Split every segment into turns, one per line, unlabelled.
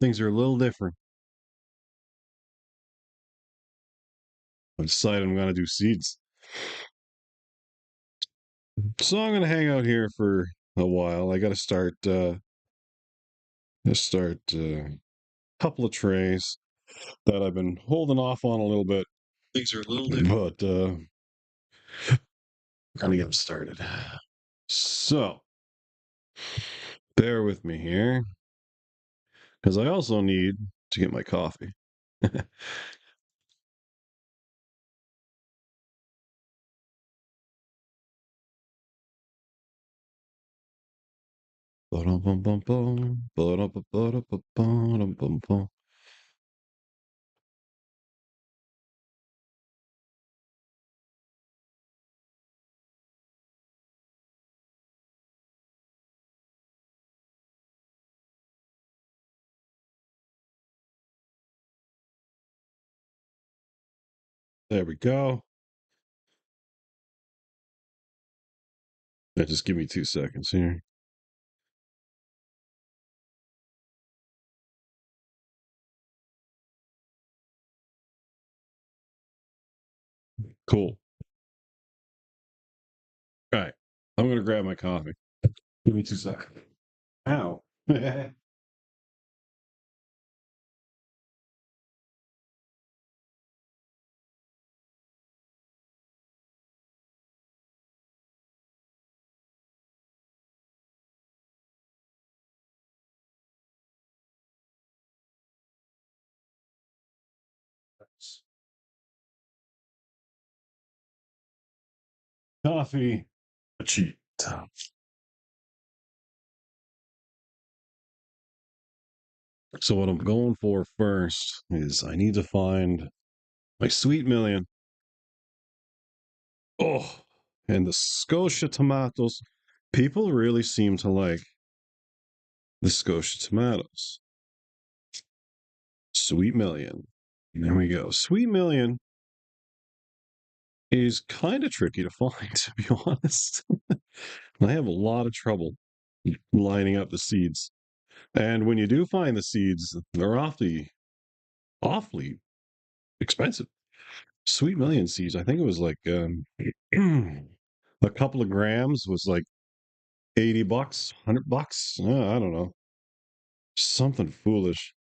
Things are a little different. I decided I'm gonna do seeds. So I'm gonna hang out here for a while. I gotta start a couple of trays that I've been holding off on a little bit. Things are a little different. But gonna get started. So bear with me here, because I also need to get my coffee. There we go. Just give me 2 seconds here. Cool. All right. I'm going to grab my coffee. Give me 2 seconds. Ow. Coffee. A cheat. So what I'm going for first is I need to find my sweet million. Oh, and the Scotia tomatoes. People really seem to like the Scotia tomatoes. Sweet million. There we go. Sweet million is kind of tricky to find, to be honest. I have a lot of trouble lining up the seeds. And when you do find the seeds, they're awfully expensive. Sweet million seeds. I think it was like a couple of grams was like $80, $100. I don't know. Something foolish.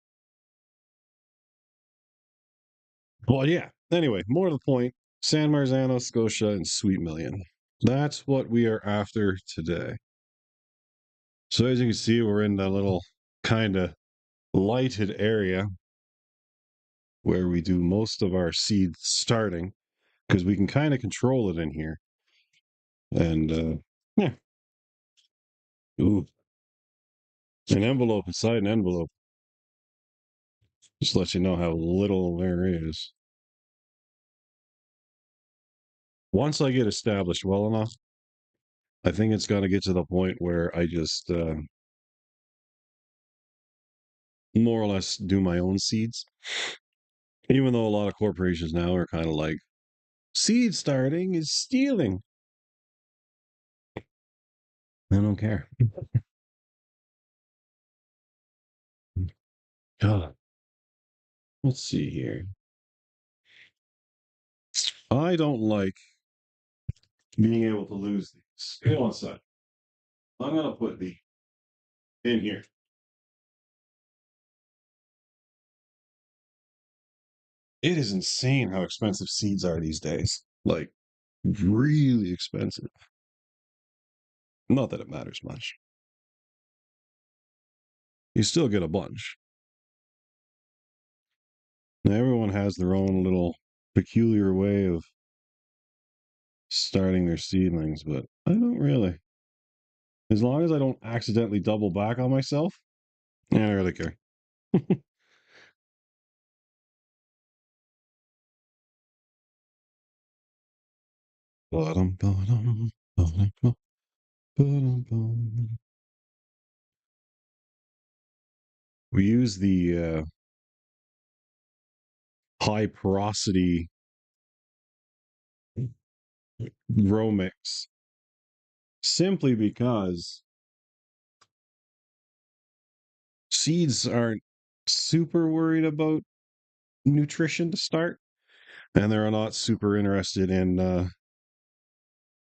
Well, yeah. Anyway, more to the point. San Marzano, Scotia, and Sweet Million. That's what we are after today. So as you can see, we're in that little kind of lighted area where we do most of our seed starting because we can kind of control it in here. And yeah, ooh, an envelope inside an envelope. Just let you know how little there is. Once I get established well enough, I think it's going to get to the point where I just more or less do my own seeds. Even though a lot of corporations now are kind of like, seed starting is stealing. I don't care. God, let's see here. I don't like being able to lose these. Hang on a sec. I'm going to put the in here. It is insane how expensive seeds are these days. Like, really expensive. Not that it matters much. You still get a bunch. Now, everyone has their own little peculiar way of starting their seedlings, but I don't really. As long as I don't accidentally double back on myself, I don't really care. We use the high porosity grow mix simply because seeds aren't super worried about nutrition to start, and they're not super interested in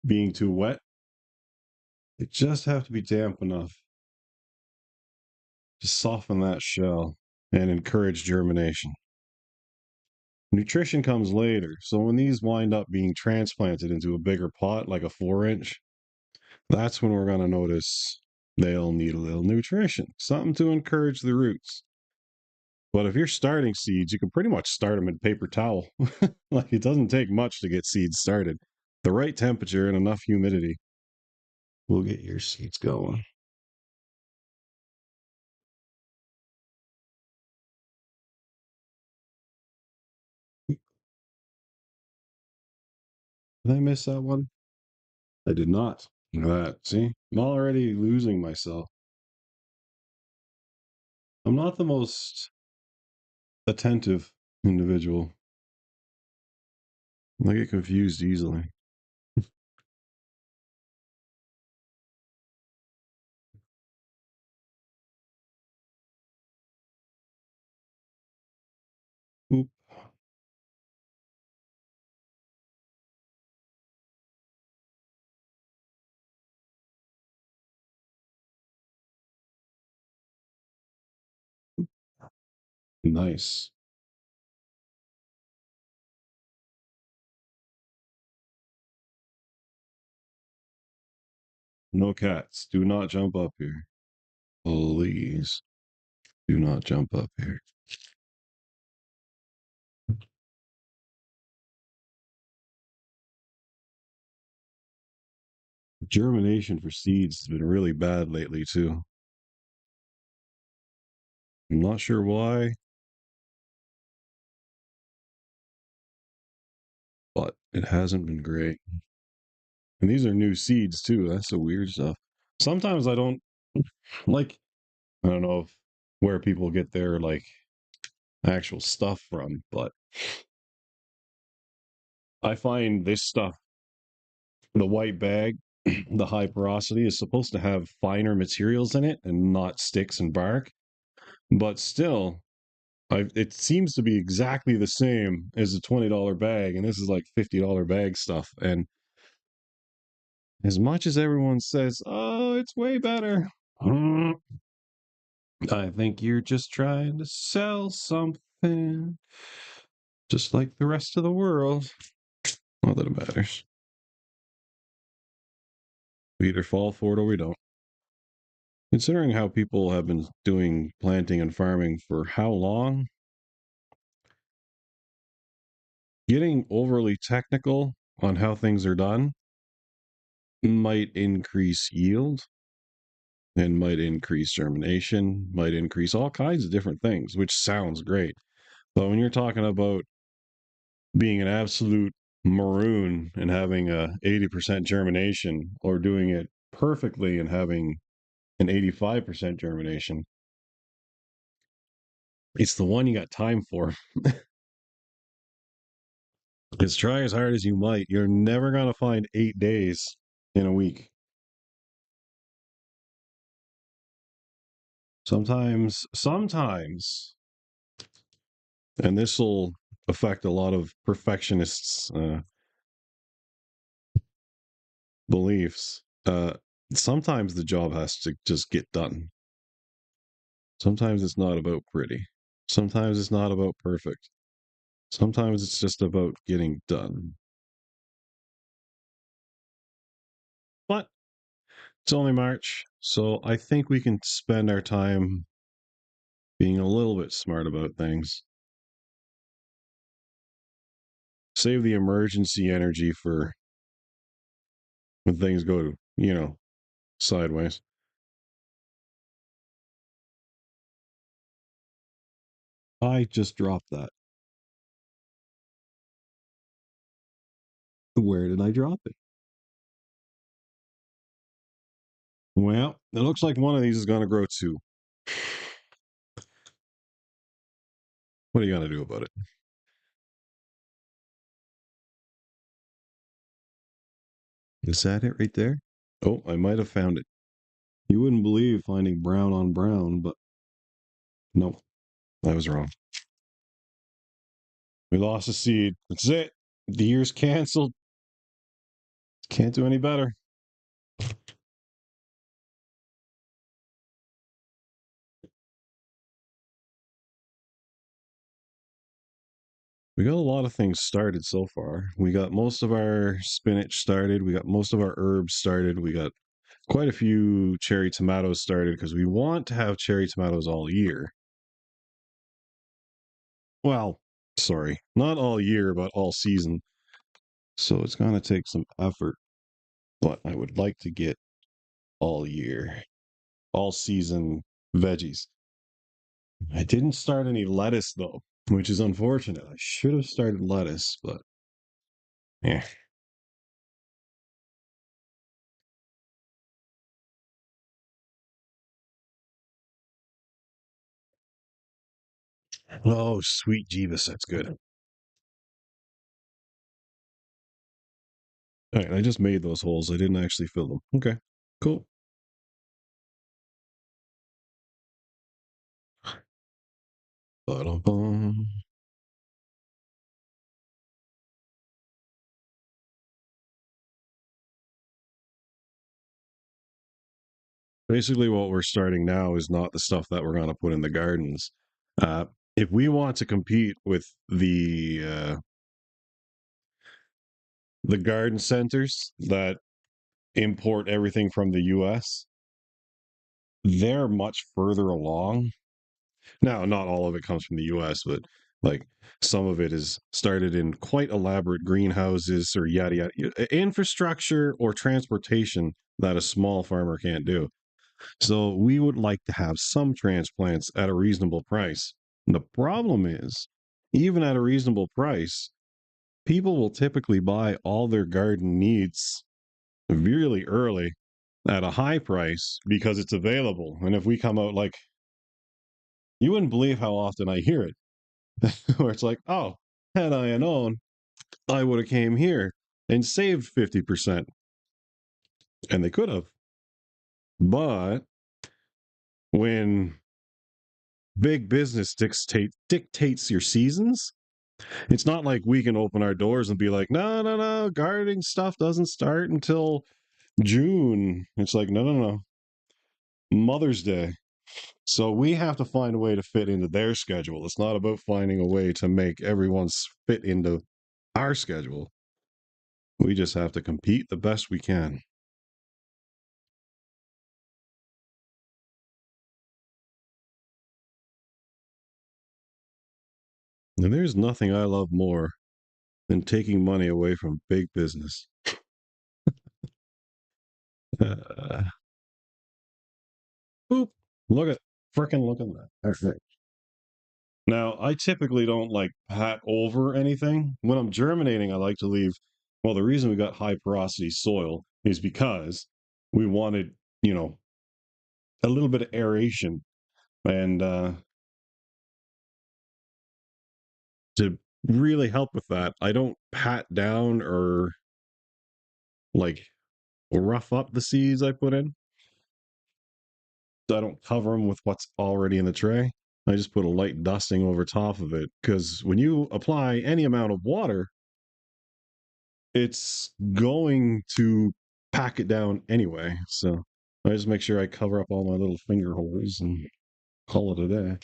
being too wet. They just have to be damp enough to soften that shell and encourage germination. Nutrition comes later, so when these wind up being transplanted into a bigger pot, like a 4 inch, that's when we're going to notice they'll need a little nutrition, something to encourage the roots. But if you're starting seeds, you can pretty much start them in paper towel. Like it doesn't take much to get seeds started. The right temperature and enough humidity will get your seeds going. Did I miss that one? I did not. That, see, I'm already losing myself. I'm not the most attentive individual. I get confused easily. Oop, nice. No cats. Do not jump up here. Please do not jump up here. Germination for seeds has been really bad lately, too. I'm not sure why, but it hasn't been great. And these are new seeds, too. That's the weird stuff. Sometimes I don't like, I don't know if, where people get their like actual stuff from, but I find this stuff, the white bag, the high porosity, is supposed to have finer materials in it and not sticks and bark. But still, it seems to be exactly the same as a $20 bag, and this is like $50 bag stuff. And as much as everyone says, "Oh, it's way better," I think you're just trying to sell something, just like the rest of the world. Not that it matters. We either fall for it or we don't. Considering how people have been doing planting and farming for how long, getting overly technical on how things are done might increase yield and might increase germination, might increase all kinds of different things, which sounds great. But when you're talking about being an absolute maroon and having a 80% germination or doing it perfectly and having an 85% germination, it's the one you got time for. Because try as hard as you might, you're never going to find 8 days in a week. Sometimes, and this will affect a lot of perfectionists' beliefs. Sometimes the job has to just get done. Sometimes it's not about pretty. Sometimes it's not about perfect. Sometimes it's just about getting done. But it's only March, so I think we can spend our time being a little bit smart about things. Save the emergency energy for when things go, sideways. I just dropped that. Where did I drop it? Well, it looks like one of these is going to grow too. What are you going to do about it? Is that it right there? Oh, I might have found it. You wouldn't believe finding brown on brown, but no. I was wrong. We lost a seed. That's it. The year's canceled. Can't do any better. We got a lot of things started so far. We got most of our spinach started. We got most of our herbs started. We got quite a few cherry tomatoes started because we want to have cherry tomatoes all year. Well, sorry, not all year, but all season. So it's going to take some effort, but I would like to get all year, all season veggies. I didn't start any lettuce though, which is unfortunate. I should have started lettuce, but yeah. Oh, sweet Jeebus, that's good. All right, I just made those holes. I didn't actually fill them. Okay, cool. Ba-dum-bum. Basically, what we're starting now is not the stuff that we're going to put in the gardens. If we want to compete with the garden centers that import everything from the US, they're much further along. Now, not all of it comes from the US, but like some of it is started in quite elaborate greenhouses or yada yada infrastructure or transportation that a small farmer can't do. So we would like to have some transplants at a reasonable price. The problem is, even at a reasonable price, people will typically buy all their garden needs really early at a high price because it's available. And if we come out like, you wouldn't believe how often I hear it, where it's like, oh, had I known, I would have came here and saved 50%. And they could have. But when big business dictates your seasons, it's not like we can open our doors and be like, no, no, no, gardening stuff doesn't start until June. It's like, no, no, no. Mother's Day. So we have to find a way to fit into their schedule. It's not about finding a way to make everyone's fit into our schedule. We just have to compete the best we can. And there's nothing I love more than taking money away from big business. Uh, boop. Look at look at that. Perfect. Now, I typically don't like pat over anything. When I'm germinating, I like to leave. Well, the reason we got high porosity soil is because we wanted, you know, a little bit of aeration. And to really help with that, I don't pat down or like rough up the seeds I put in. I don't cover them with what's already in the tray. I just put a light dusting over top of it because when you apply any amount of water, it's going to pack it down anyway. So I just make sure I cover up all my little finger holes and call it a day.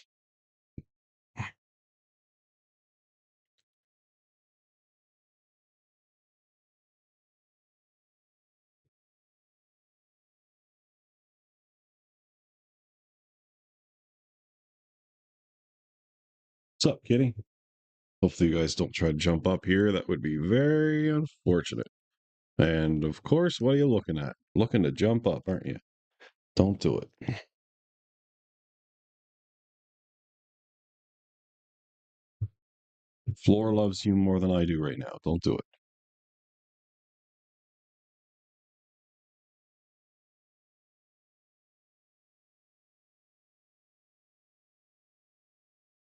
What's up, kitty? Hopefully, you guys don't try to jump up here. That would be very unfortunate. And of course, what are you looking at? Looking to jump up, aren't you? Don't do it. Floor loves you more than I do right now. Don't do it.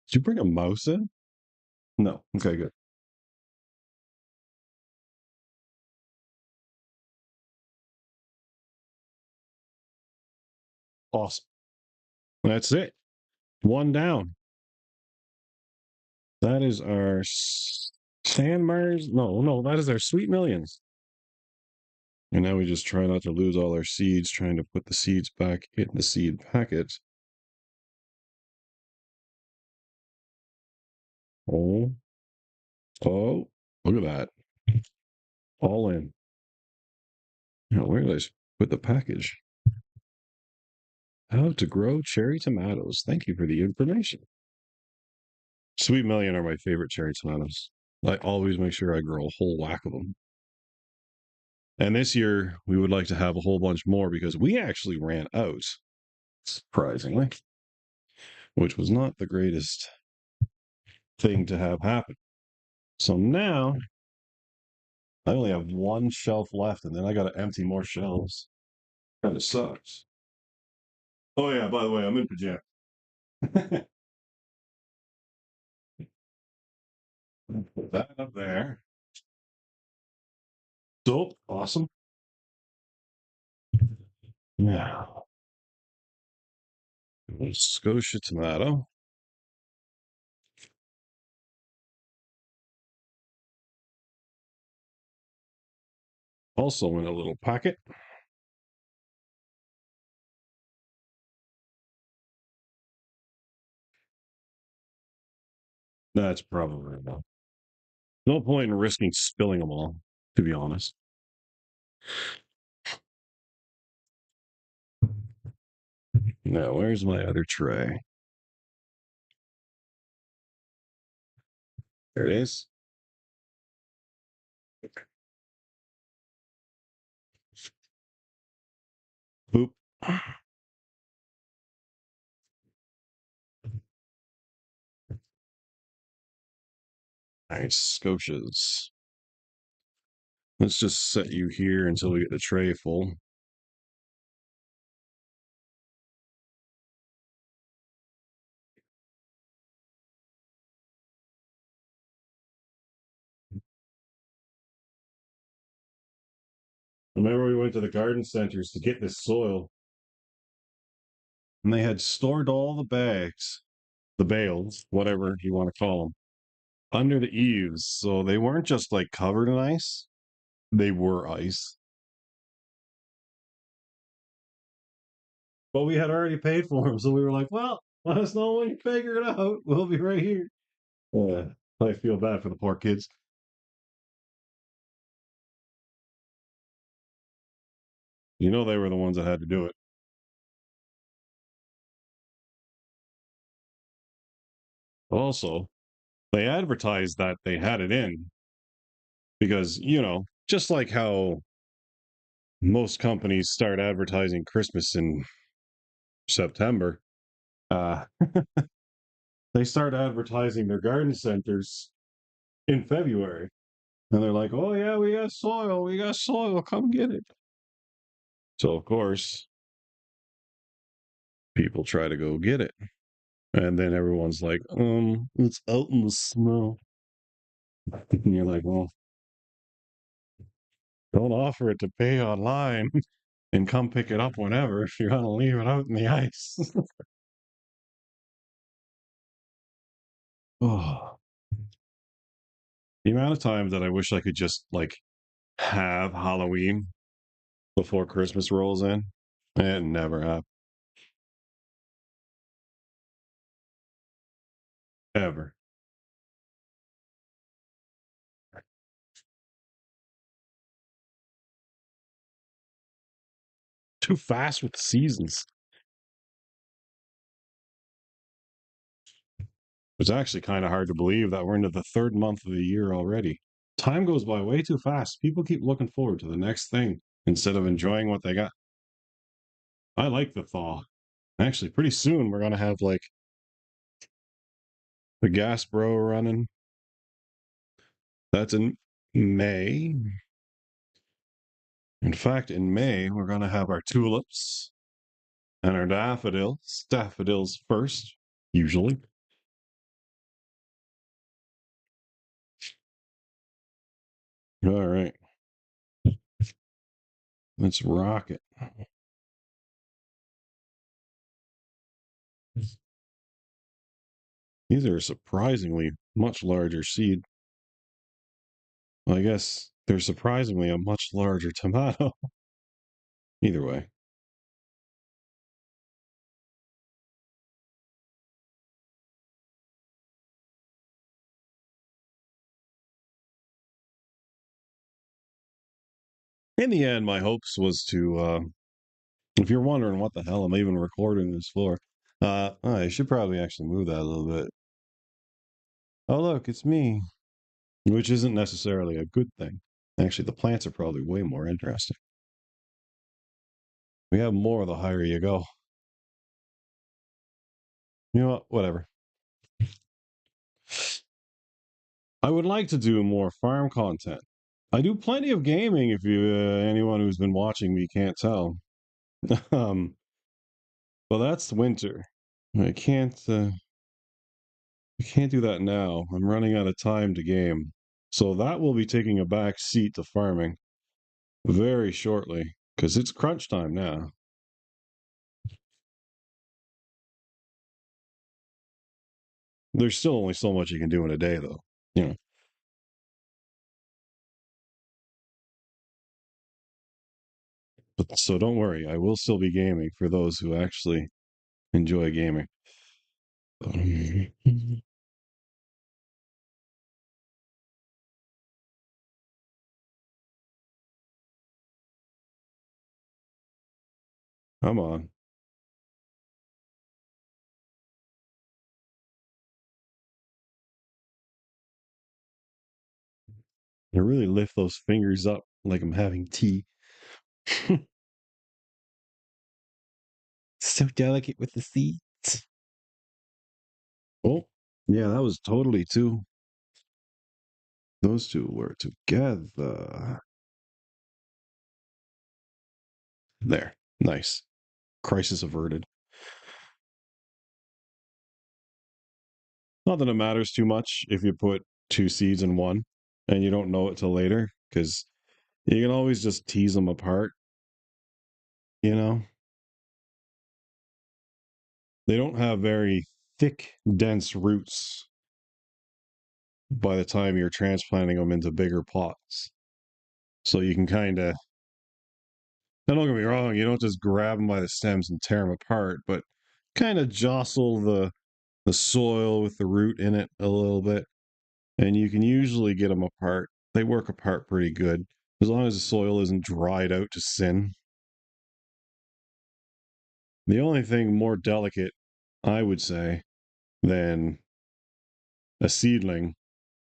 Did you bring a mouse in? No. Okay, good. Awesome. That's it. One down. That is our Sandmars. No, no, that is our Sweet Millions. And now we just try not to lose all our seeds, trying to put the seeds back in the seed packet. Oh, oh, look at that. All in. Now, where did I put the package? How to grow cherry tomatoes. Thank you for the information. Sweet Million are my favorite cherry tomatoes. I always make sure I grow a whole whack of them. And this year, we would like to have a whole bunch more because we actually ran out, surprisingly, which was not the greatest thing to have happen. So now I only have one shelf left, and then I got to empty more shelves. Kind of sucks. Oh, yeah, by the way, I'm in pajamas. Put that up there. Dope. Awesome. Now, Scotia tomato. Also in a little packet. That's probably enough. No point in risking spilling them all, to be honest. Now, where's my other tray? There it is. Boop. Nice. Scotias. Let's just set you here until we get the tray full. Remember, we went to the garden centers to get this soil, and they had stored all the bags, the bales, whatever you want to call them, under the eaves. So they weren't just like covered in ice, they were ice. But we had already paid for them. So we were like, well, let us know when you figure it out. We'll be right here. Yeah, I feel bad for the poor kids. You know, they were the ones that had to do it. Also, they advertised that they had it in because, just like how most companies start advertising Christmas in September, uh, they start advertising their garden centers in February. And they're like, oh, yeah, we got soil, come get it. So, of course, people try to go get it. And then everyone's like, it's out in the snow. And you're like, well, don't offer it to pay online and come pick it up whenever if you're going to leave it out in the ice. Oh, the amount of times that I wish I could just like have Halloween before Christmas rolls in, it never happened. Ever. Too fast with the seasons. It's actually kind of hard to believe that we're into the third month of the year already. Time goes by way too fast. People keep looking forward to the next thing instead of enjoying what they got. I like the thaw. Actually, pretty soon we're going to have like the gas bro running. That's in May. In fact, in May, we're going to have our tulips and our daffodils. Daffodils first, usually. All right. Let's rock it. These are surprisingly much larger seed. Well, I guess they're surprisingly a much larger tomato. Either way. In the end, my hopes was to, if you're wondering what the hell I'm even recording this for, I should probably actually move that a little bit. Oh, look, it's me, which isn't necessarily a good thing. Actually, the plants are probably way more interesting. We have more the higher you go. You know what? Whatever. I would like to do more farm content. I do plenty of gaming. If you anyone who's been watching me can't tell, um, well, that's winter. I can't. I can't do that now. I'm running out of time to game, so that will be taking a back seat to farming very shortly because it's crunch time now. There's still only so much you can do in a day, though. You know, but so don't worry. I will still be gaming for those who actually enjoy gaming. Come on. I really lift those fingers up like I'm having tea. So delicate with the seeds. Oh, yeah, that was totally two. Those two were together. There. Nice. Crisis averted. Not that it matters too much if you put two seeds in one and you don't know it till later, because you can always just tease them apart, you know? They don't have very thick, dense roots by the time you're transplanting them into bigger pots. So you can kind of, now don't get me wrong, you don't just grab them by the stems and tear them apart, but kind of jostle the soil with the root in it a little bit, and you can usually get them apart. They work apart pretty good as long as the soil isn't dried out to sin. The only thing more delicate, I would say, than a seedling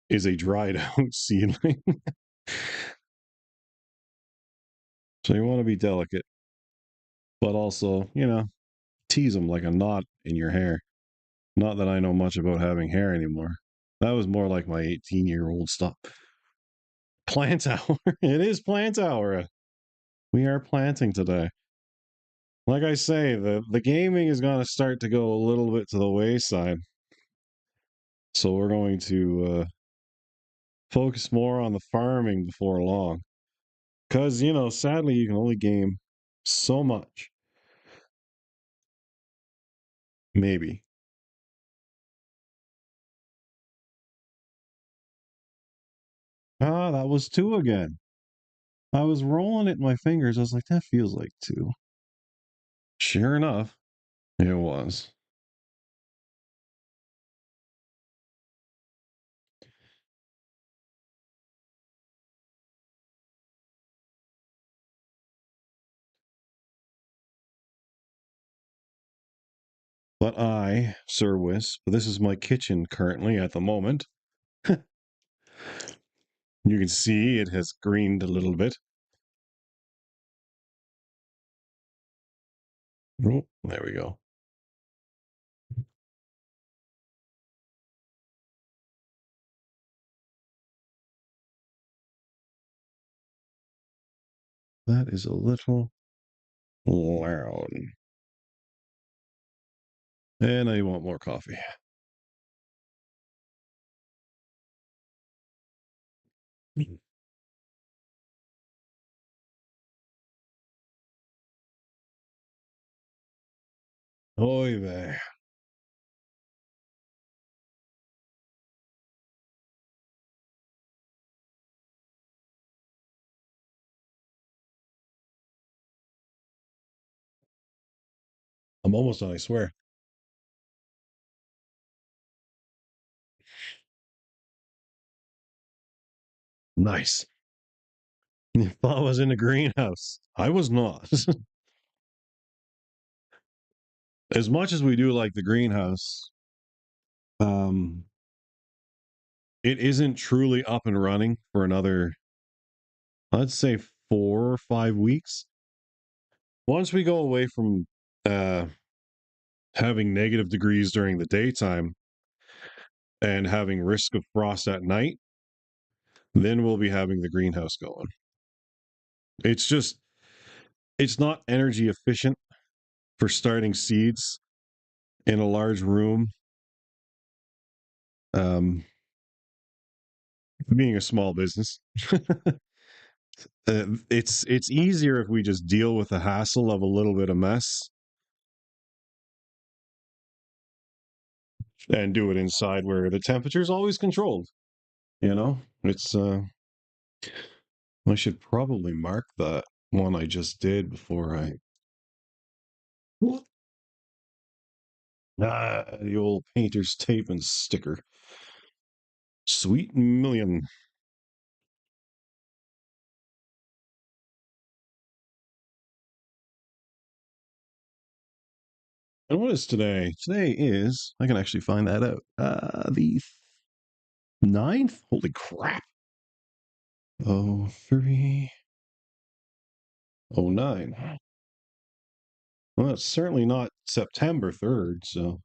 is a dried out seedling. So you want to be delicate, but also, tease them like a knot in your hair. Not that I know much about having hair anymore. That was more like my 18-year-old stuff. Plant hour. It is plant hour. We are planting today. Like I say, the gaming is going to start to go a little bit to the wayside. So we're going to focus more on the farming before long. Because, sadly, you can only game so much. Maybe. Ah, that was two again. I was rolling it in my fingers. I was like, that feels like two. Sure enough, it was. But I, Sir Wisp, this is my kitchen currently at the moment. You can see it has greened a little bit. Oh, there we go. That is a little loud. And I want more coffee. Oy vey. I'm almost done, I swear. Nice. If I was in the greenhouse, I was not. As much as we do like the greenhouse, um, it isn't truly up and running for another, I'd say 4 or 5 weeks. Once we go away from uh, having negative degrees during the daytime and having risk of frost at night, then we'll be having the greenhouse going. It's just, it's not energy efficient for starting seeds in a large room. Um, being a small business, it's easier if we just deal with the hassle of a little bit of mess and do it inside where the temperature is always controlled. It's I should probably mark that one I just did before I the old painter's tape and sticker. Sweet million. And what is today? Today is, I can actually find that out. The ninth? Holy crap. Oh, 0309. Well, it's certainly not September 3rd, so.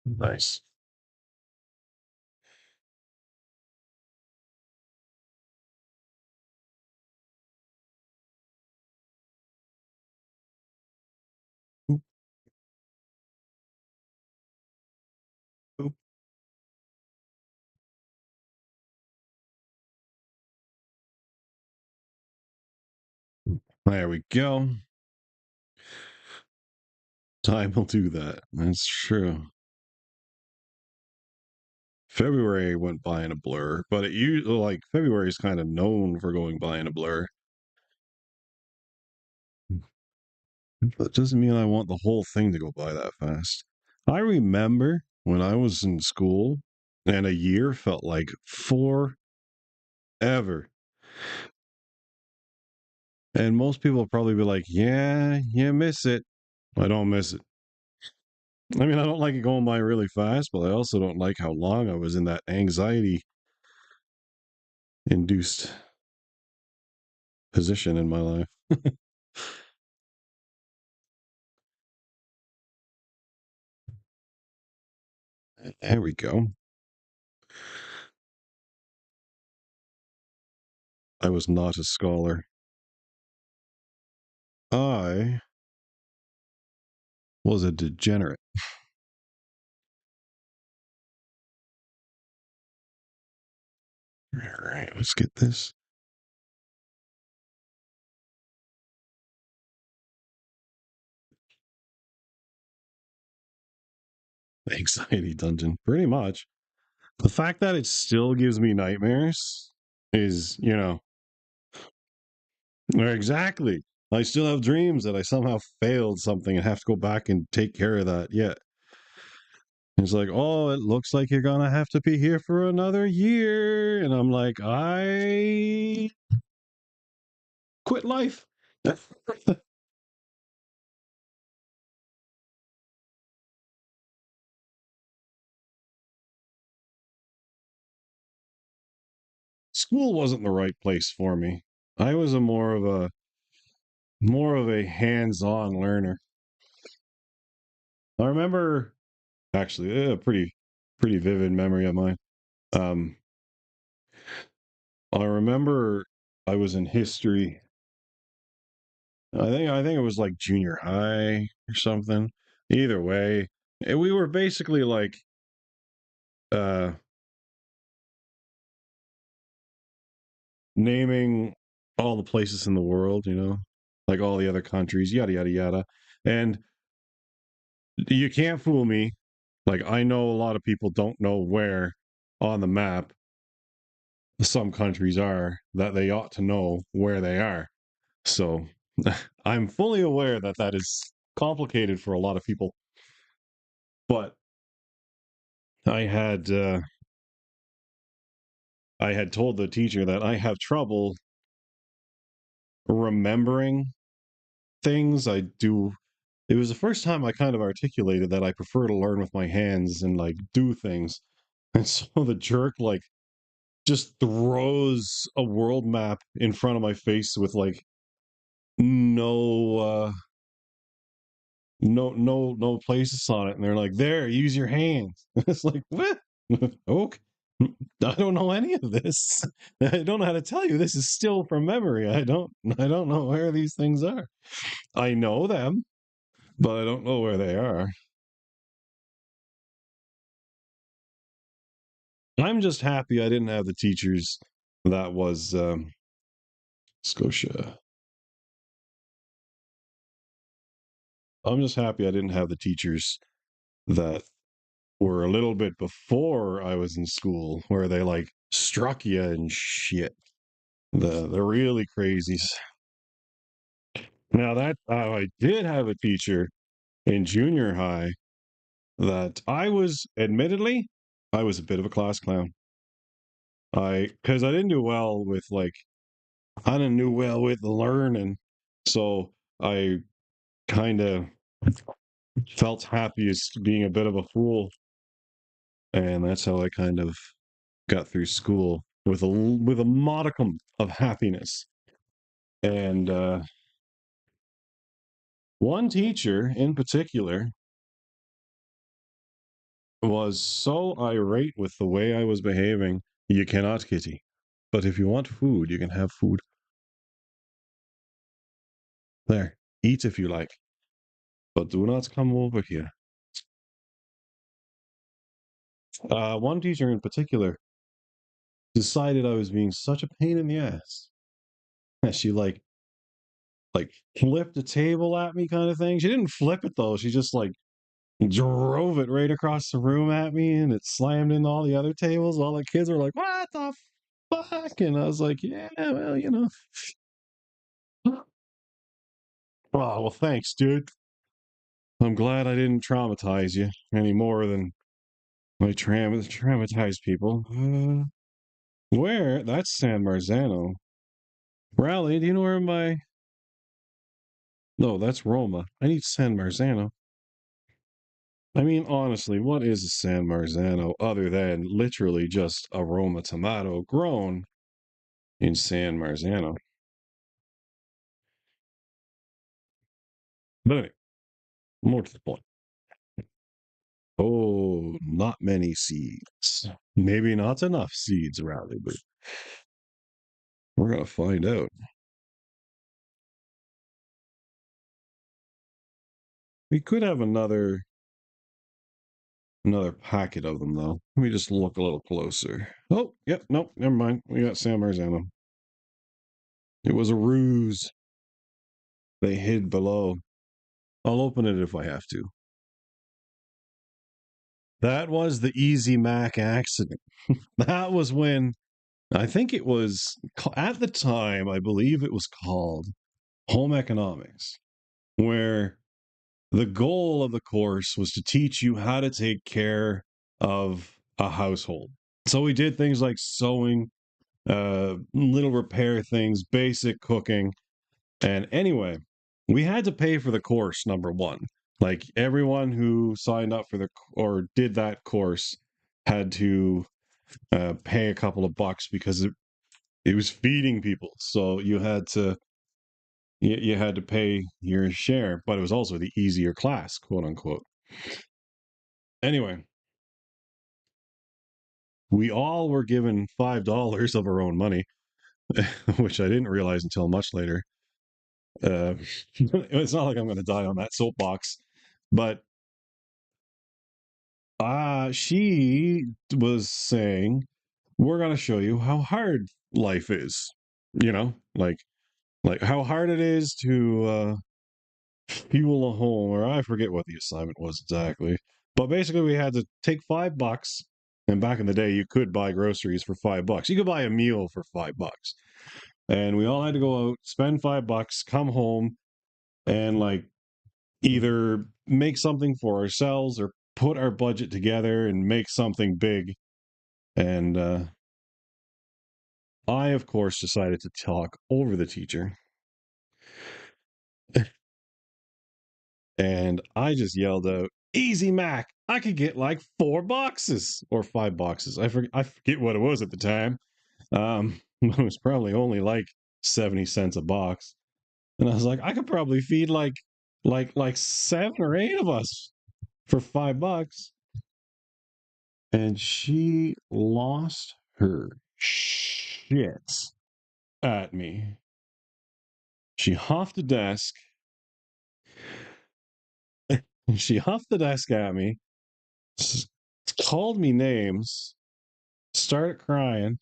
Nice. Oop, oop. There we go. Time will do that. That's true. February went by in a blur, but it usually like February is kind of known for going by in a blur. That doesn't mean I want the whole thing to go by that fast. I remember when I was in school and a year felt like forever. And most people will probably be like, yeah, you miss it. I don't miss it. I mean, I don't like it going by really fast, but I also don't like how long I was in that anxiety induced position in my life. There we go. I was not a scholar. I was a degenerate. All right, let's get this. Anxiety dungeon, pretty much. The fact that it still gives me nightmares is, exactly. I still have dreams that I somehow failed something and have to go back and take care of that. Yeah. It's like, oh, it looks like you're gonna have to be here for another year. And I'm like, I quit life. School wasn't the right place for me. I was a more of a hands-on learner. I remember actually a pretty vivid memory of mine. Um, I remember I was in history. I think it was like junior high or something. Either way, and we were basically like uh naming all the places in the world, like all the other countries, yada yada yada. And you can't fool me. Like, I know a lot of people don't know where on the map some countries are that they ought to know where they are. So I'm fully aware that that is complicated for a lot of people. But I had I had told the teacher that I have trouble remembering things. I do. It was the first time I kind of articulated that I prefer to learn with my hands and like do things. And so the jerk like just throws a world map in front of my face with like no no places on it, and they're like, there, use your hands. It's like, what? Okay. I don't know any of this. I don't know how to tell you. This is still from memory. I don't know where these things are. I know them, but I don't know where they are. I'm just happy I didn't have the teachers that was Scotia. I'm just happy I didn't have the teachers that were a little bit before I was in school, where they like struck you and shit. The really crazies. Now that I did have a teacher in junior high that I was admittedly I was a bit of a class clown. Because I didn't do well with like I didn't do well with learning, so I kind of felt happiest being a bit of a fool, and that's how I kind of got through school with a modicum of happiness. And one teacher in particular was so irate with the way I was behaving. You cannot, Kitty. But if you want food, you can have food. There, eat if you like, but do not come over here. One teacher in particular decided I was being such a pain in the ass that she like flipped a table at me, kind of thing. She didn't flip it though. She just like drove it right across the room at me, and it slammed into all the other tables. All the kids were like, "What the fuck?" And I was like, "Yeah, well, you know." Oh, well, thanks, dude. I'm glad I didn't traumatize you any more than I traumatized people. Where? That's San Marzano. Raleigh, do you know where my... No, that's Roma. I need San Marzano. I mean, honestly, what is a San Marzano other than literally just a Roma tomato grown in San Marzano? But anyway, more to the point. Oh, not many seeds. Maybe not enough seeds, Raleigh, but we're going to find out. We could have another packet of them, though. Let me just look a little closer. Oh, yep, nope, never mind. We got San Marzano. It was a ruse. They hid below. I'll open it if I have to. That was the Easy Mac accident. That was when I think it was at the time, I believe it was called Home Economics, where the goal of the course was to teach you how to take care of a household. So we did things like sewing, little repair things, basic cooking. And anyway, we had to pay for the course, number one. Like everyone who signed up for the or did that course had to pay a couple of bucks because it was feeding people. So you had to pay your share, but it was also the easier class, quote unquote. Anyway, we all were given $5 of our own money, which I didn't realize until much later. Uh, it's not like I'm going to die on that soapbox, but she was saying, "We're going to show you how hard life is." You know, like how hard it is to fuel a home, or I forget what the assignment was exactly, But basically, we had to take $5. And back in the day, you could buy groceries for $5. You could buy a meal for $5. And we all had to go out, spend $5, come home, and like either make something for ourselves or put our budget together and make something big. And I, of course, decided to talk over the teacher. And I just yelled out, "Easy, Mac! I could get like 4 boxes or 5 boxes. I forget what it was at the time. It was probably only like 70 cents a box. And I was like, I could probably feed like 7 or 8 of us for $5. And she lost her shit at me. She huffed the desk. She huffed the desk at me, called me names, started crying,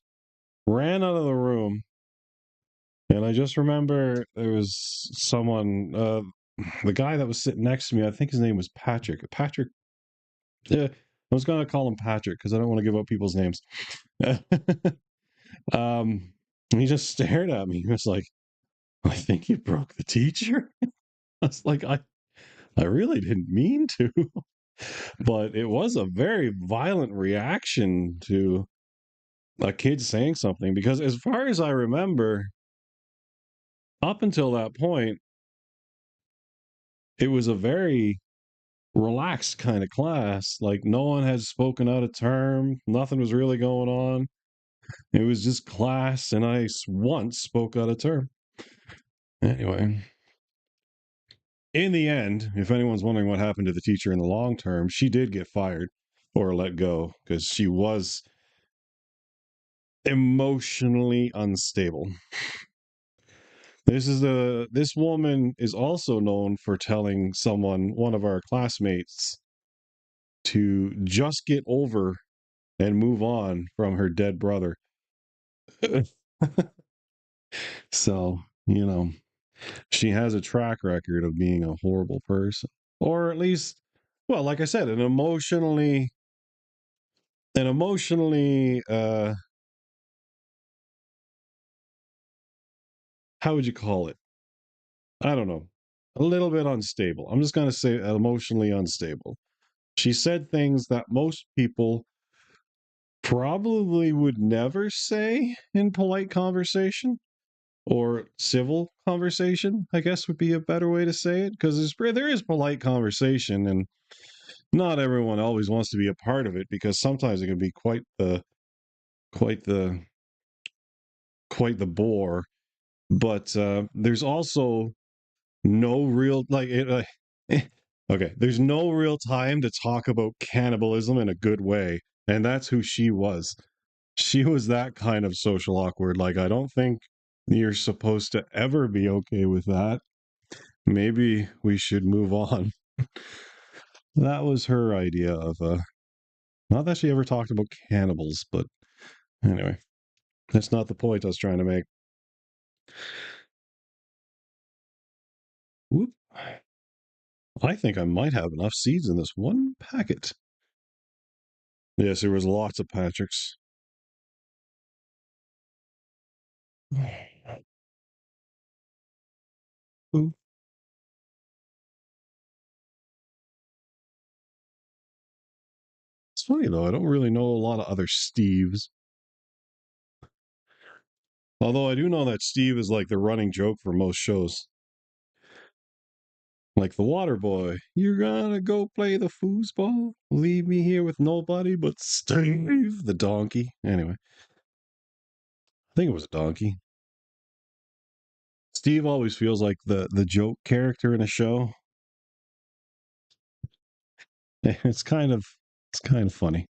ran out of the room. And I just remember there was someone, the guy that was sitting next to me, I think his name was Patrick. Patrick, yeah, I was going to call him Patrick because I don't want to give out people's names. um, he just stared at me. He was like, I think you broke the teacher. I was like, I really didn't mean to. But it was a very violent reaction to a kid saying something because, as far as I remember, up until that point, it was a very relaxed kind of class. Like, no one had spoken out of term, nothing was really going on. It was just class, and I once spoke out of term. Anyway, in the end, if anyone's wondering what happened to the teacher in the long term, she did get fired or let go because she was emotionally unstable. This woman is also known for telling one of our classmates, to just get over and move on from her dead brother. So, she has a track record of being a horrible person, or at least, well, like I said, an emotionally, how would you call it? I don't know. A little bit unstable. I'm just going to say emotionally unstable. She said things that most people probably would never say in polite conversation or civil conversation, I guess would be a better way to say it, because there is polite conversation, and not everyone always wants to be a part of it, because sometimes it can be quite the quite the bore. But there's also no real like it. Okay, there's no real time to talk about cannibalism in a good way, and that's who she was. She was that kind of social awkward. Like, I don't think you're supposed to ever be okay with that. Maybe we should move on. That was her idea of not that she ever talked about cannibals, but anyway, that's not the point I was trying to make. Whoop. I think I might have enough seeds in this one packet. Yes, there was lots of Patricks. Ooh. It's funny though, I don't really know a lot of other Steves. Although I do know that Steve is like the running joke for most shows. Like the water boy. You're gonna go play the foosball? Leave me here with nobody but Steve the donkey. Anyway, I think it was a donkey. Steve always feels like the joke character in a show. It's kind of funny.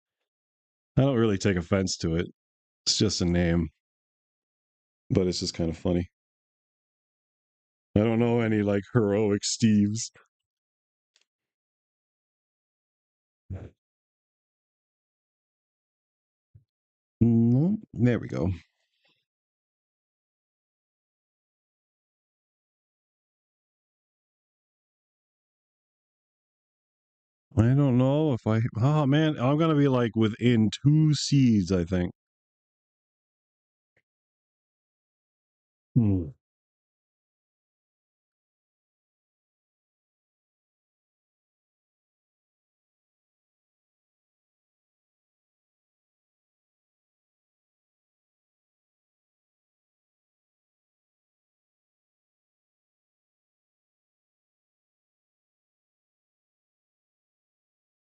I don't really take offense to it. It's just a name, but it's just kind of funny. I don't know any like heroic Steves. No, there we go. I don't know if I. Oh man, I'm gonna be like within 2 seeds, I think. Hmm.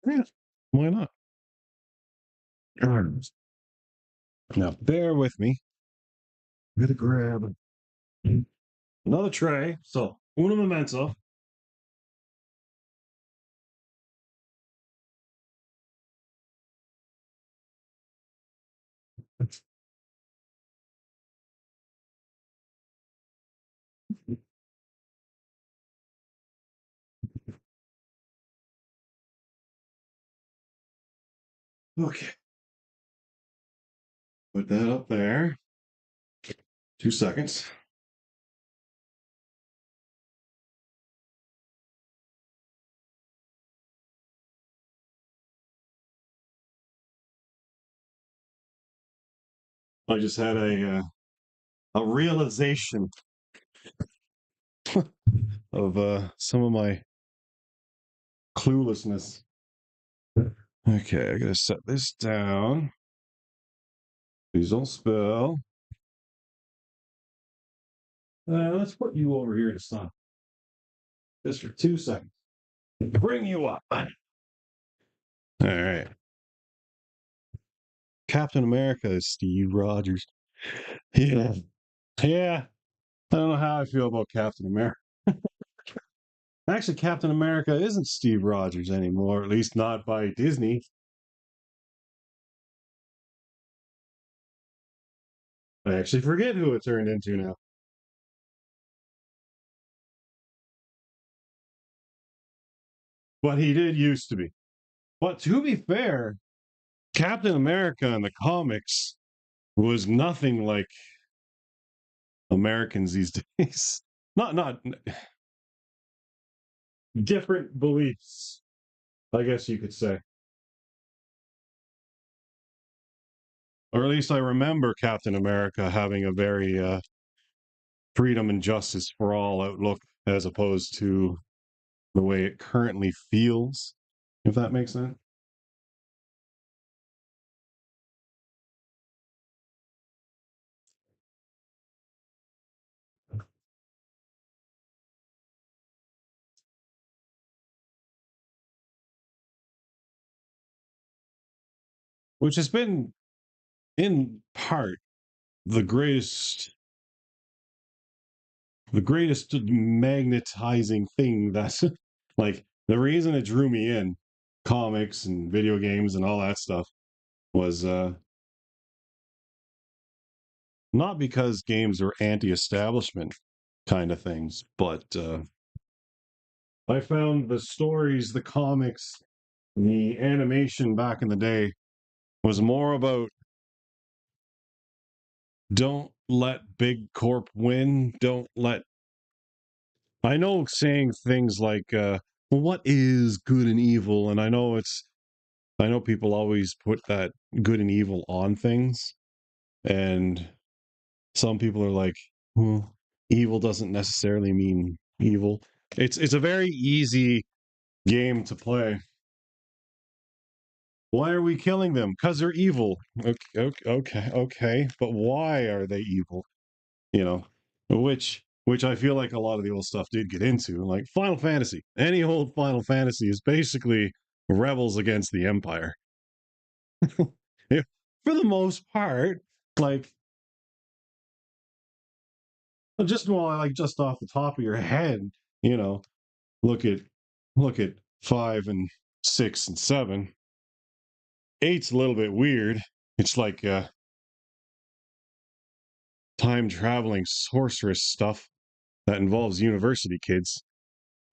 Yeah, why not? Arms. Now, bear with me. I'm gonna grab another tray. So, uno momento. Okay, put that up there. 2 seconds. I just had a realization of some of my cluelessness. Okay, I gotta set this down. Please don't spill. Let's put you over here to stop. Just for 2 seconds. Bring you up. All right. Captain America is Steve Rogers. Yeah. Yeah. I don't know how I feel about Captain America. Actually, Captain America isn't Steve Rogers anymore, at least not by Disney. I actually forget who it turned into now. But he did used to be. But to be fair, Captain America in the comics was nothing like Americans these days. Not different beliefs, I guess you could say. Or at least I remember Captain America having a very freedom and justice for all outlook as opposed to the way it currently feels, if that makes sense. Which has been, in part, the greatest the greatest magnetizing thing that's like the reason it drew me in comics and video games and all that stuff was not because games are anti-establishment kind of things, but I found the stories, the comics, the animation back in the day was more about don't let big corp win, don't let I know saying things like well, what is good and evil, and I know people always put that good and evil on things, and some people are like, well, evil doesn't necessarily mean evil. It's a very easy game to play. Why are we killing them? Because they're evil. Okay. But why are they evil? You know, which I feel like a lot of the old stuff did get into, like Final Fantasy. Any old Final Fantasy is basically rebels against the Empire. Yeah, for the most part, like just well, like just off the top of your head, you know, look at look at 5 and 6 and 7. Eight's a little bit weird. It's like time traveling sorceress stuff that involves university kids.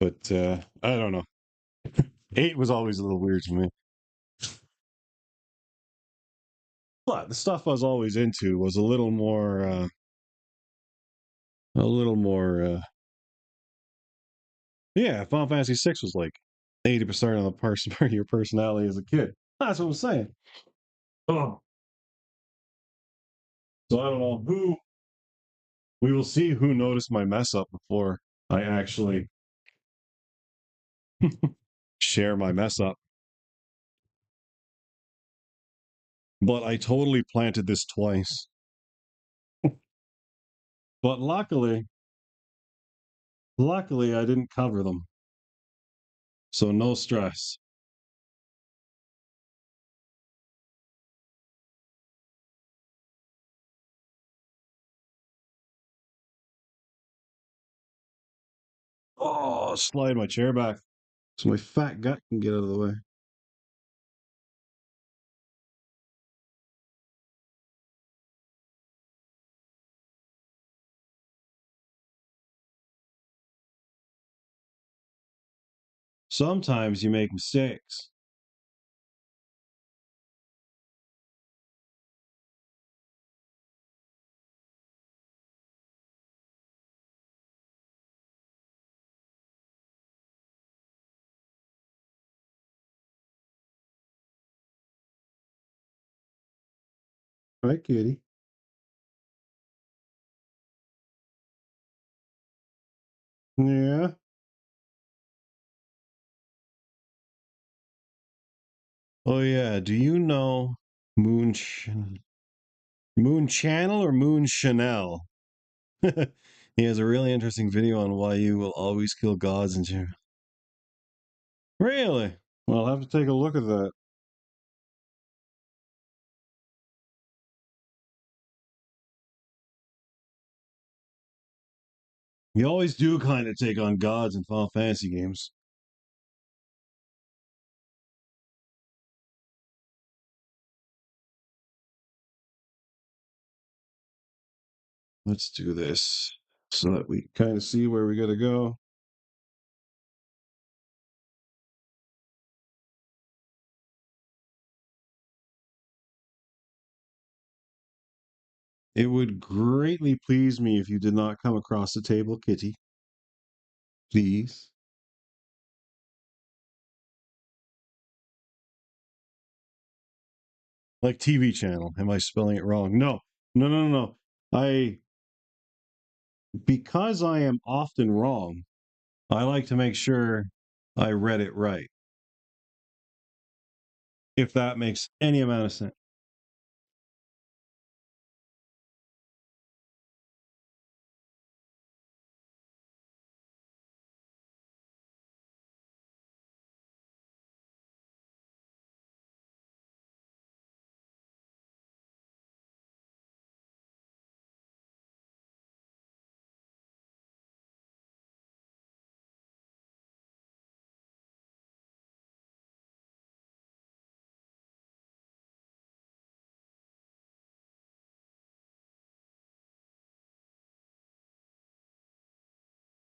But I don't know. Eight was always a little weird to me. But the stuff I was always into was a little more. Yeah, Final Fantasy 6 was like 80% of the person part of your personality as a kid. That's what I'm saying. Oh, so I don't know who. We will see who noticed my mess up before I actually share my mess up. But I totally planted this twice. But luckily, I didn't cover them. So no stress. Oh, slide my chair back so my fat gut can get out of the way. Sometimes you make mistakes. Right, kitty? Yeah. Oh, yeah. Do you know Moon, Moon Channel or Moon Chanel? He has a really interesting video on why you will always kill gods and you. Really? Well, I'll have to take a look at that. You always do kind of take on gods in Final Fantasy games. Let's do this so that we kind of see where we got to go. It would greatly please me if you did not come across the table, Kitty. Please. Like TV channel. Am I spelling it wrong? No. No, no, no, no. Because I am often wrong, I like to make sure I read it right. If that makes any amount of sense.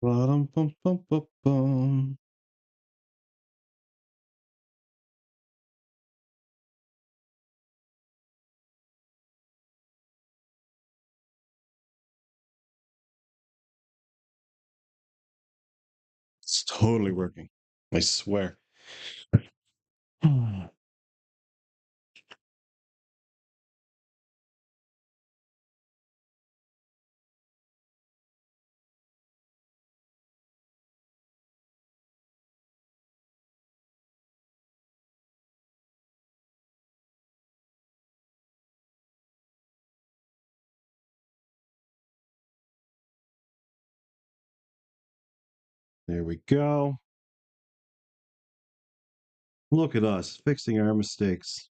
Bum, bum, bum, bum, bum. It's totally working. I swear. There we go. Look at us fixing our mistakes.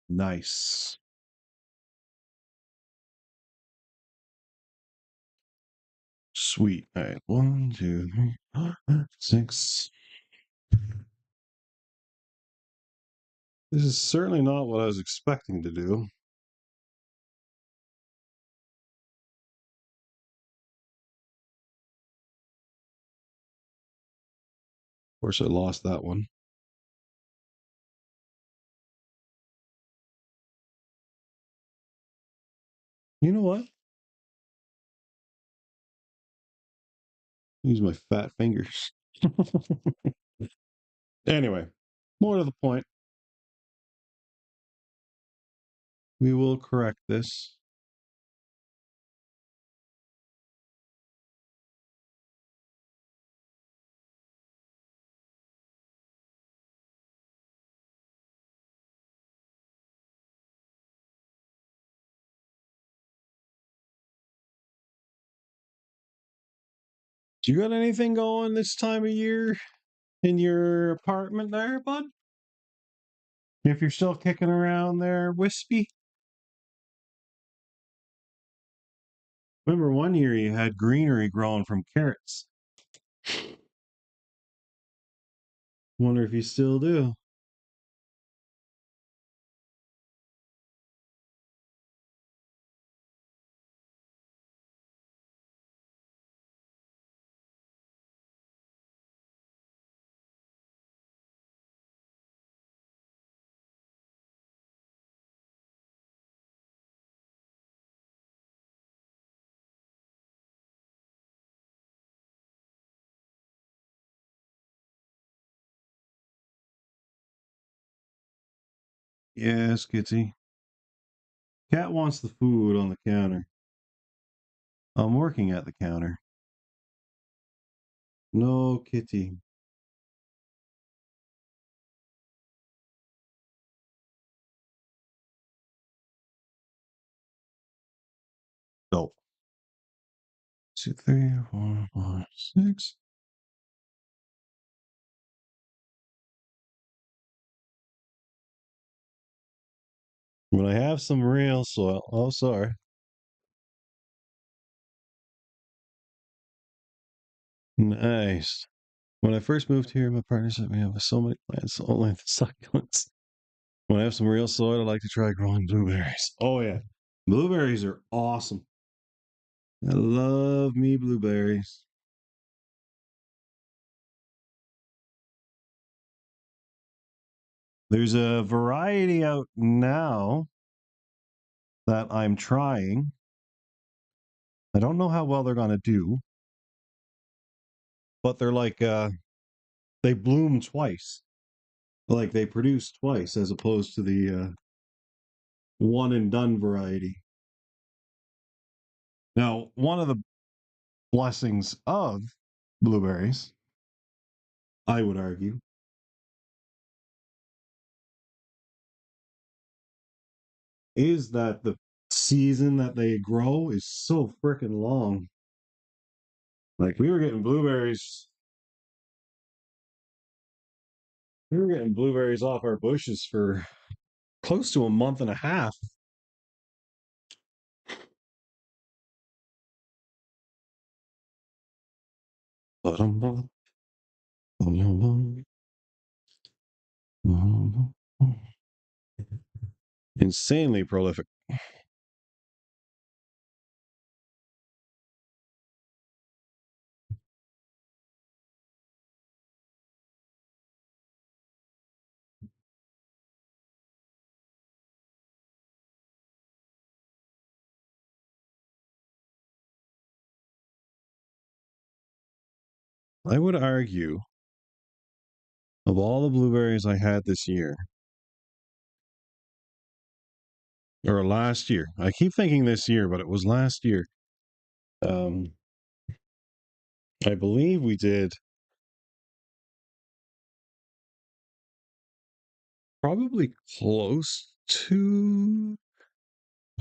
Nice. Sweet. All right. 1, 2, 3, 6. This is certainly not what I was expecting to do. Of course, I lost that one. You know what? Use my fat fingers. Anyway, more to the point, we will correct this. Do you got anything going this time of year in your apartment there, bud? If you're still kicking around there, wispy? Remember one year you had greenery growing from carrots. Wonder if you still do. Yes, Kitsy. Cat wants the food on the counter. I'm working at the counter. No, Kitty. No. 2, 3, 4, 5, 6. When I have some real soil. Oh, sorry. Nice. When I first moved here, my partner sent me up with so many plants, only the succulents. When I have some real soil, I'd like to try growing blueberries. Oh, yeah. Blueberries are awesome. I love me blueberries. There's a variety out now that I'm trying. I don't know how well they're going to do, but they're like, they bloom twice. Like they produce twice as opposed to the one and done variety. Now, one of the blessings of blueberries, I would argue, is that the season that they grow is so freaking long. Like we were getting blueberries off our bushes for close to a month and a half. Insanely prolific. I would argue of all the blueberries I had this year or last year, I keep thinking this year, but it was last year. Um, I believe we did probably close to,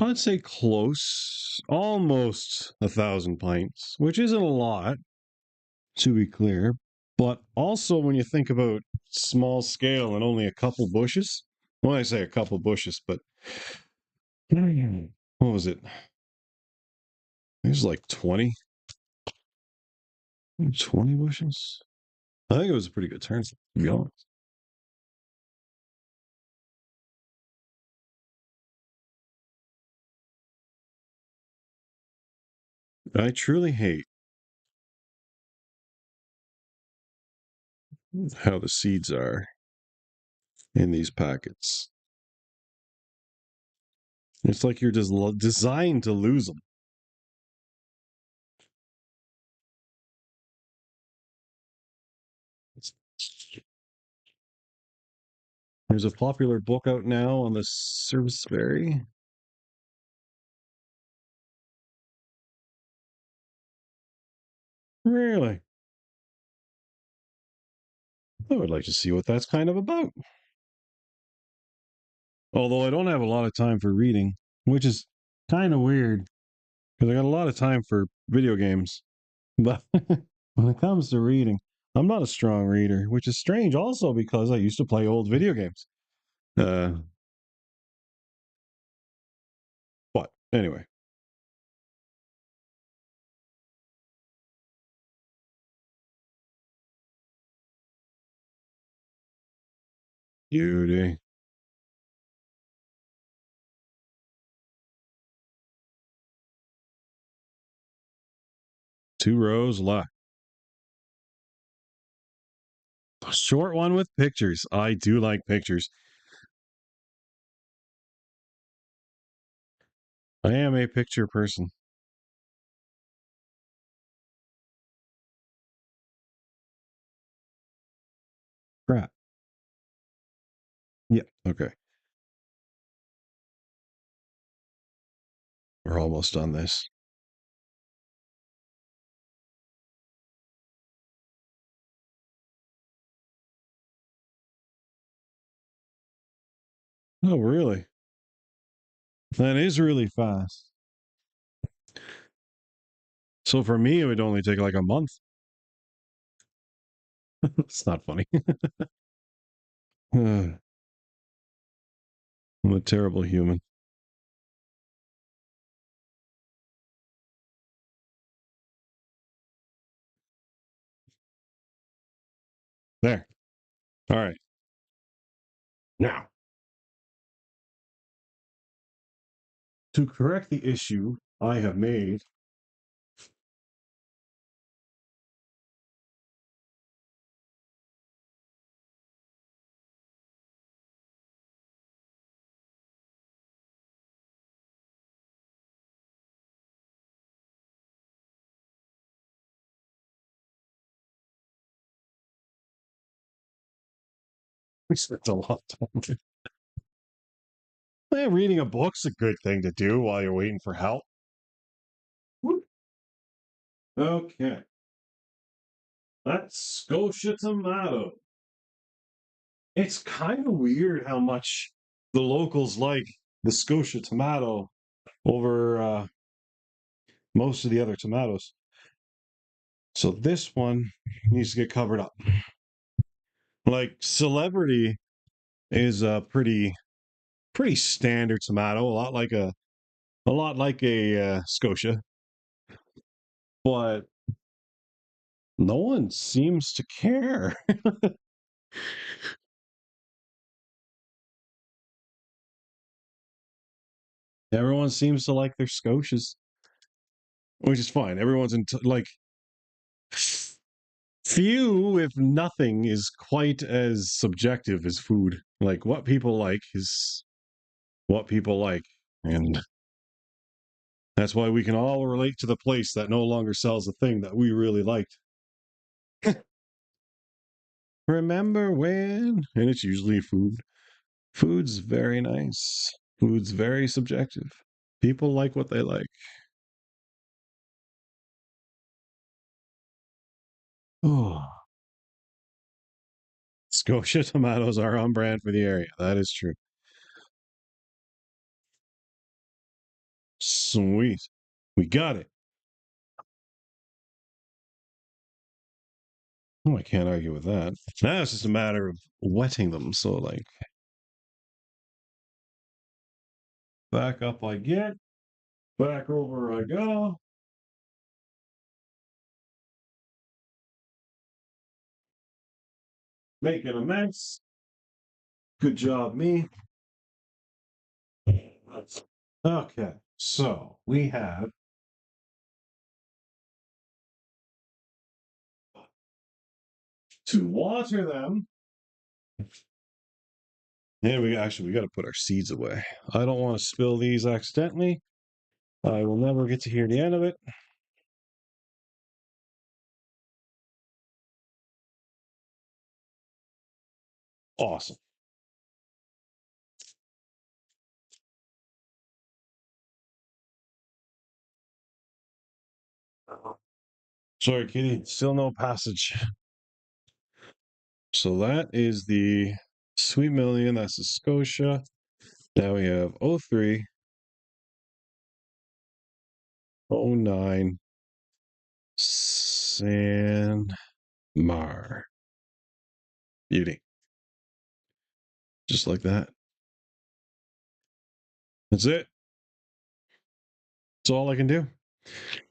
I'd say close, almost 1,000 pints, which isn't a lot, to be clear. But also, when you think about small scale and only a couple bushes, well, I say a couple bushes, but what was it? It was like 20 bushes. I think it was a pretty good turn, to be honest. I truly hate how the seeds are in these packets. It's like you're just designed to lose them. There's a popular book out now on the serviceberry. Really? I would like to see what that's kind of about. Although I don't have a lot of time for reading, which is kind of weird because I got a lot of time for video games. But when it comes to reading, I'm not a strong reader, which is strange also because I used to play old video games. Uh, but anyway, beauty. 2 rows left. A short one with pictures. I do like pictures. I am a picture person. Crap. Yeah. Okay. We're almost on this. Oh, really? That is really fast. So for me, it would only take like a month. It's not funny. I'm a terrible human. There. All right. Now, to correct the issue I have made, we spent a lot of time. Yeah, reading a book's a good thing to do while you're waiting for help. Okay. That's Scotia tomato. It's kind of weird how much the locals like the Scotia tomato over most of the other tomatoes. So this one needs to get covered up. Like celebrity is a pretty standard tomato, a lot like a Scotia, but no one seems to care. Everyone seems to like their Scotias, which is fine. Everyone's like few, if nothing, is quite as subjective as food. Like what people like is what people like, and that's why we can all relate to the place that no longer sells the thing that we really liked. Remember when? And it's usually food. Food's very nice. Food's very subjective. People like what they like. Oh, Scotia tomatoes are on brand for the area. That is true. Sweet. We got it. Oh, I can't argue with that. Now it's just a matter of wetting them. So, like, back up I get, back over I go. Making a mess. Good job, me. Okay, so we have to water them. And we got to put our seeds away. I don't want to spill these accidentally. I will never get to hear the end of it. Awesome. Sorry, Kitty. Still no passage. So that is the Sweet Million. That's the Scotia. Now we have 03, 09, San Mar. Beauty. Just like that. That's it. That's all I can do.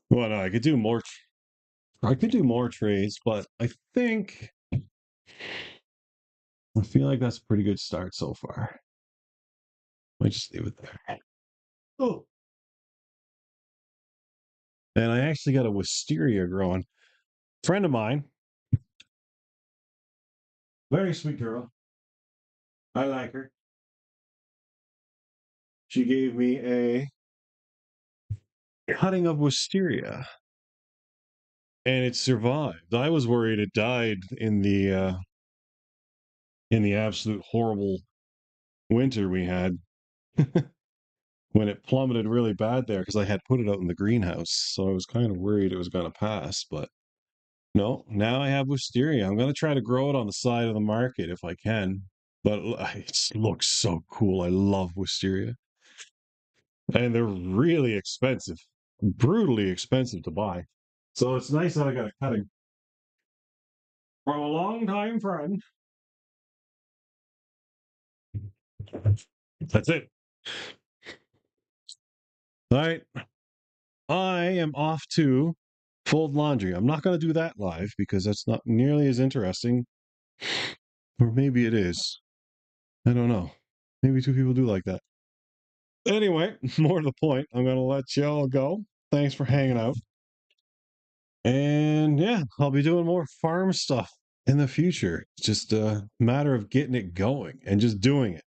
Well, no, I could do more. I could do more trades, but I feel like that's a pretty good start so far. Might just leave it there. Oh. And I actually got a wisteria growing. Friend of mine, very sweet girl. I like her. She gave me a cutting of wisteria, and it survived. I was worried it died in the absolute horrible winter we had when it plummeted really bad there because I had put it out in the greenhouse. So I was kind of worried it was going to pass, but no, now I have wisteria. I'm going to try to grow it on the side of the market if I can. But it looks so cool. I love wisteria. And they're really expensive, brutally expensive to buy. So it's nice that I got a cutting from a long time friend. That's it. All right. I am off to fold laundry. I'm not going to do that live because that's not nearly as interesting. Or maybe it is. I don't know. Maybe two people do like that. Anyway, more to the point, I'm going to let y'all go. Thanks for hanging out. And yeah, I'll be doing more farm stuff in the future. It's just a matter of getting it going and just doing it.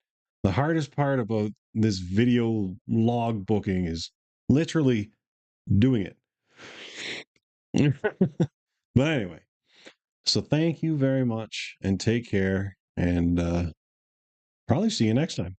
The hardest part about this video log booking is literally doing it. But anyway, so thank you very much and take care and probably see you next time.